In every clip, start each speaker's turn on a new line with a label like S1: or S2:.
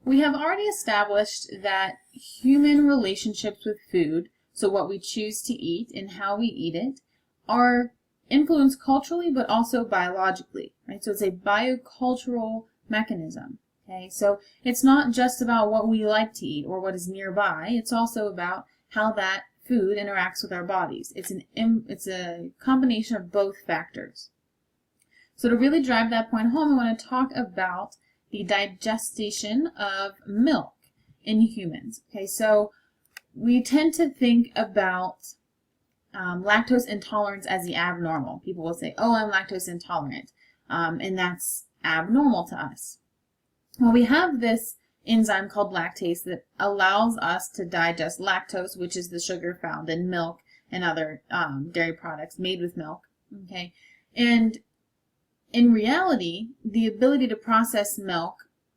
S1: we have already established that human relationships with food, so what we choose to eat and how we eat it, are influenced culturally but also biologically, right? So it's a biocultural mechanism, okay? So it's not just about what we like to eat or what is nearby, it's also about how that food interacts with our bodies. It's a combination of both factors. So to really drive that point home, I want to talk about the digestion of milk in humans. Okay, so we tend to think about lactose intolerance as the abnormal. People will say, oh, I'm lactose intolerant, and that's abnormal to us. Well, we have this enzyme called lactase that allows us to digest lactose, which is the sugar found in milk and other dairy products made with milk. Okay, and in reality, the ability to process milk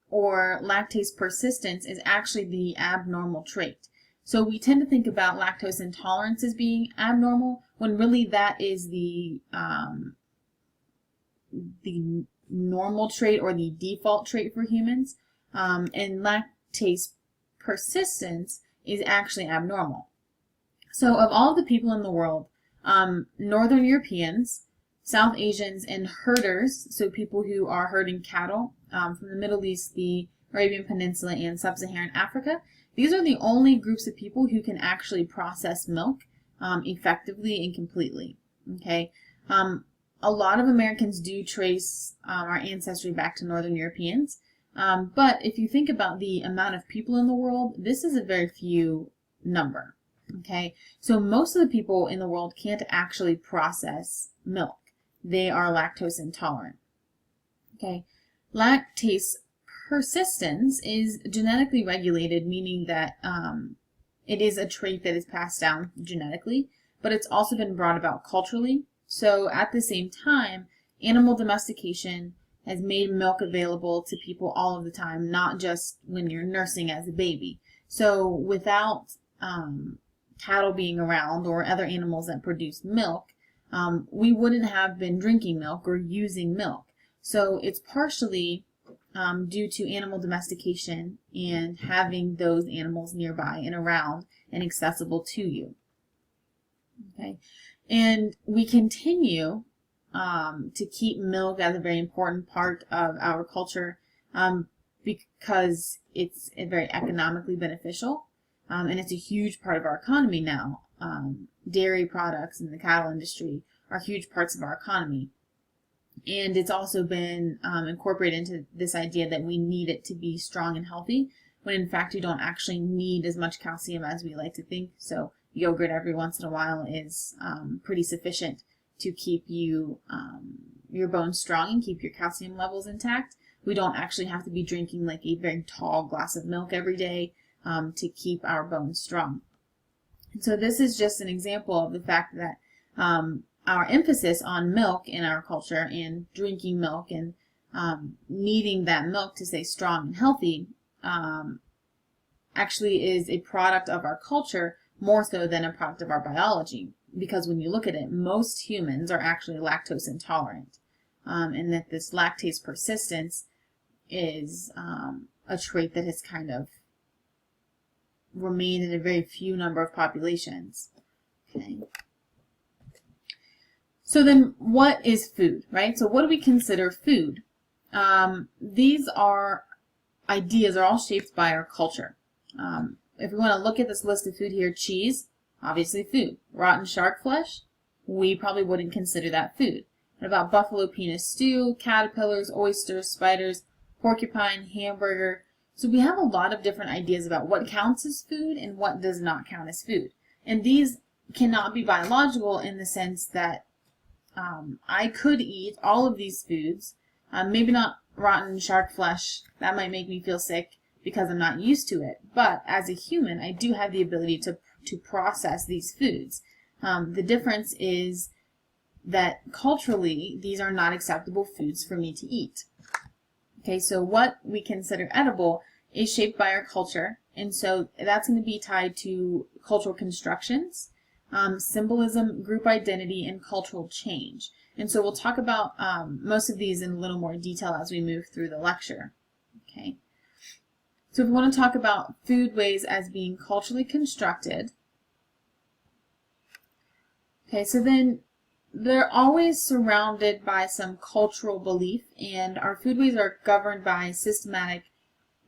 S1: or lactase persistence is actually the abnormal trait. So we tend to think about lactose intolerance as being abnormal, when really that is the normal trait or the default trait for humans, and lactase persistence is actually abnormal. So of all the people in the world, Northern Europeans, South Asians, and herders, so people who are herding cattle from the Middle East, the Arabian Peninsula, and Sub-Saharan Africa, these are the only groups of people who can actually process milk effectively and completely. Okay, a lot of Americans do trace our ancestry back to Northern Europeans, but if you think about the amount of people in the world, this is a very few number. Okay, so most of the people in the world can't actually process milk. They are lactose intolerant. Okay, lactase persistence is genetically regulated, meaning that it is a trait that is passed down genetically, but it's also been brought about culturally. So at the same time, animal domestication has made milk available to people all of the time, not just when you're nursing as a baby. So without cattle being around or other animals that produce milk, we wouldn't have been drinking milk or using milk. So it's partially due to animal domestication and having those animals nearby and around and accessible to you. Okay, and we continue to keep milk as a very important part of our culture because it's very economically beneficial, and it's a huge part of our economy now. Dairy products and the cattle industry are huge parts of our economy. And it's also been incorporated into this idea that we need it to be strong and healthy, when in fact you don't actually need as much calcium as we like to think. So yogurt every once in a while is pretty sufficient to keep you your bones strong and keep your calcium levels intact. We don't actually have to be drinking like a very tall glass of milk every day to keep our bones strong. And so this is just an example of the fact that our emphasis on milk in our culture and drinking milk and needing that milk to stay strong and healthy actually is a product of our culture more so than a product of our biology. Because when you look at it, most humans are actually lactose intolerant, and that this lactase persistence is a trait that has kind of remained in a very few number of populations. Okay. So then what is food, right? So what do we consider food? These are ideas are all shaped by our culture. If we want to look at this list of food here, cheese, obviously food. Rotten shark flesh, we probably wouldn't consider that food. What about buffalo penis stew, caterpillars, oysters, spiders, porcupine, hamburger? So we have a lot of different ideas about what counts as food and what does not count as food. And these cannot be biological in the sense that I could eat all of these foods, maybe not rotten shark flesh, that might make me feel sick because I'm not used to it, but as a human I do have the ability to process these foods. The difference is that culturally these are not acceptable foods for me to eat. Okay, so what we consider edible is shaped by our culture, and so that's going to be tied to cultural constructions, symbolism, group identity, and cultural change. And so we'll talk about most of these in a little more detail as we move through the lecture. Okay. So if we want to talk about foodways as being culturally constructed, okay, so then they're always surrounded by some cultural belief, and our foodways are governed by systematic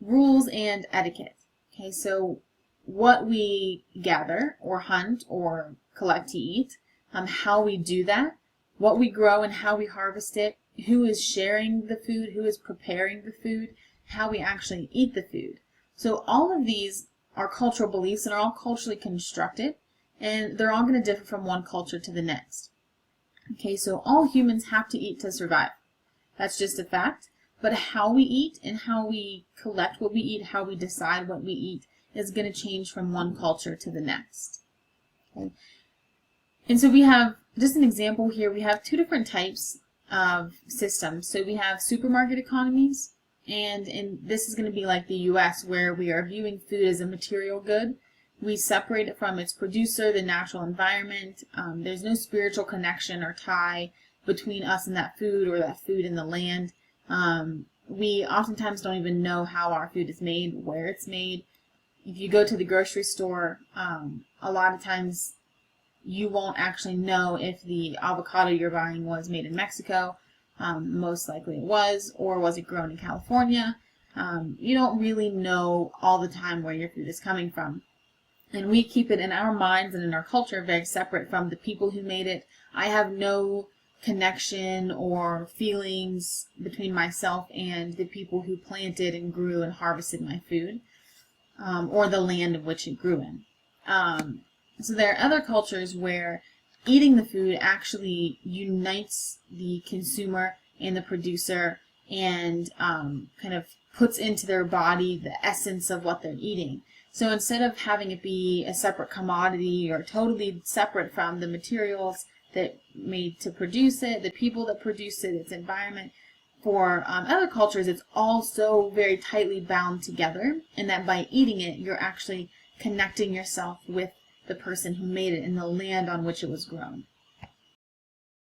S1: rules and etiquette. Okay, so what we gather or hunt or collect to eat, how we do that, what we grow and how we harvest it, who is sharing the food, who is preparing the food, how we actually eat the food. So all of these are cultural beliefs and are all culturally constructed, and they're all going to differ from one culture to the next. Okay, so all humans have to eat to survive. That's just a fact. But how we eat and how we collect what we eat, how we decide what we eat, is going to change from one culture to the next. Okay. And so we have, just an example here, we have two different types of systems. So we have supermarket economies, and this is going to be like the US, where we are viewing food as a material good. We separate it from its producer, the natural environment. There's no spiritual connection or tie between us and that food, or that food and the land. We oftentimes don't even know how our food is made, where it's made. If you go to the grocery store, a lot of times you won't actually know if the avocado you're buying was made in Mexico. Most likely it was, or was it grown in California? You don't really know all the time where your food is coming from. And we keep it in our minds and in our culture very separate from the people who made it. I have no connection or feelings between myself and the people who planted and grew and harvested my food, or the land of which it grew in. So there are other cultures where eating the food actually unites the consumer and the producer, and kind of puts into their body the essence of what they're eating. So instead of having it be a separate commodity or totally separate from the materials that made to produce it, the people that produce it, its environment, for other cultures, it's all so very tightly bound together, and that by eating it, you're actually connecting yourself with the person who made it and the land on which it was grown.